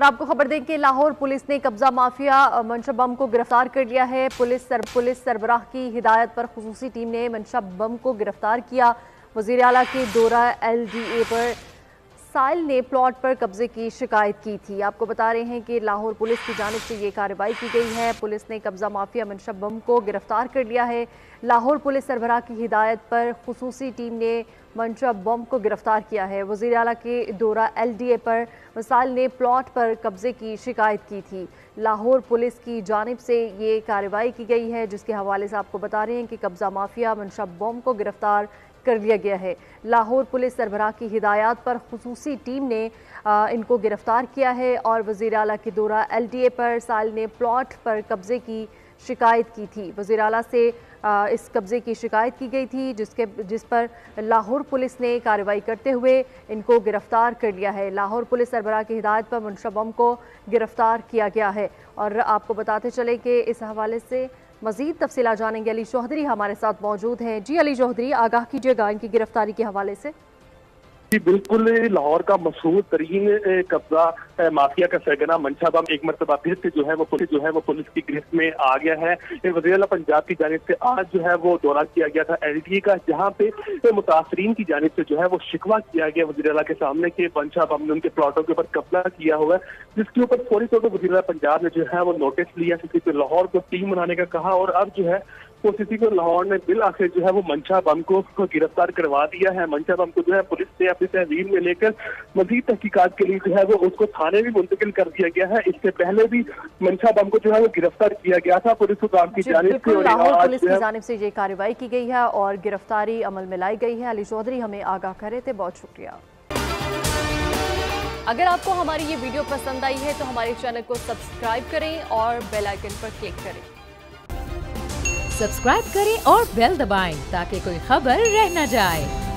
और आपको खबर दें कि लाहौर पुलिस ने कब्जा माफिया मंशा बम को गिरफ्तार कर लिया है। पुलिस सरबराह की हिदायत पर खुसूसी टीम ने मंशा बम को गिरफ्तार किया। वज़ीर आला के दौरा LDA पर साइल ने प्लॉट पर कब्जे की शिकायत की थी। आपको बता रहे हैं कि लाहौर पुलिस की जानिब से ये कार्रवाई की गई है। पुलिस ने कब्जा माफिया मंशा बम को गिरफ्तार कर लिया है। लाहौर पुलिस सरबराह की हिदायत पर खुसूसी टीम ने मंशा बम को गिरफ्तार किया है। वज़ीर आला के दौरा LDA पर साइल ने प्लॉट पर कब्जे की शिकायत की थी। लाहौर पुलिस की जानिब से ये कार्रवाई की गई है, जिसके हवाले से आपको बता रहे हैं कि कब्जा माफिया मंशा बम को गिरफ्तार कर लिया गया है। लाहौर पुलिस सरबराह की हिदायत पर खुसूसी टीम ने इनको गिरफ्तार किया है और वज़ीर आला के दौरा LDA पर साइल ने प्लॉट पर कब्जे की शिकायत की थी। वज़ीर आला से इस कब्जे की शिकायत की गई थी, जिस पर लाहौर पुलिस ने कार्रवाई करते हुए इनको गिरफ्तार कर लिया है। लाहौर पुलिस सरबराह की हिदायत पर मंशा बम को गिरफ्तार किया गया है। और आपको बताते चले कि इस हवाले से मजीद तफसीलात जानेंगे। अली चौधरी हमारे साथ मौजूद हैं। जी अली चौधरी, आगाह कीजिएगा इनकी गिरफ्तारी के हवाले से। जी बिल्कुल, लाहौर का मशहूर तरीन कब्जा माफिया का सरगना मंशा बम एक मरतबा फिर से जो है वो पुलिस की गिरफ्त में आ गया है। वज़ीर आला पंजाब की जानिब से आज जो है वो दौरा किया गया था LDA का, जहाँ पे मुतासरीन की जानिब से जो है वो शिकवा किया गया वज़ीर आला के सामने कि मंशा बम ने उनके प्लॉटों के ऊपर कब्जा किया हुआ है, जिसके ऊपर फौरी तौर पर वज़ीर आला पंजाब ने जो है वो नोटिस लिया, CCP लाहौर को टीम बनाने का कहा और अब जो है वो CCP लाहौर ने बिल आखिर जो है वो मंशा बम को गिरफ्तार करवा दिया है। मंशा बम को जो है पुलिस ने अपनी तहवील में लेकर मजीद तहकीकात के लिए जो है वो उसको थाने भी मुंतकिल कर दिया गया है। इससे पहले भी मंशा बम को जो है वो गिरफ्तार किया गया था पुलिस हुकाम की जानिब से। लाहौर पुलिस की जानिब से ये कार्रवाई की गई है और गिरफ्तारी अमल में लाई गई है। अली चौधरी हमें आगाह कर रहे थे, बहुत शुक्रिया। अगर आपको हमारी ये वीडियो पसंद आई है तो हमारे चैनल को सब्सक्राइब करें और बेल आइकन पर क्लिक करें। सब्सक्राइब करें और बेल दबाएं ताकि कोई खबर रह न जाए।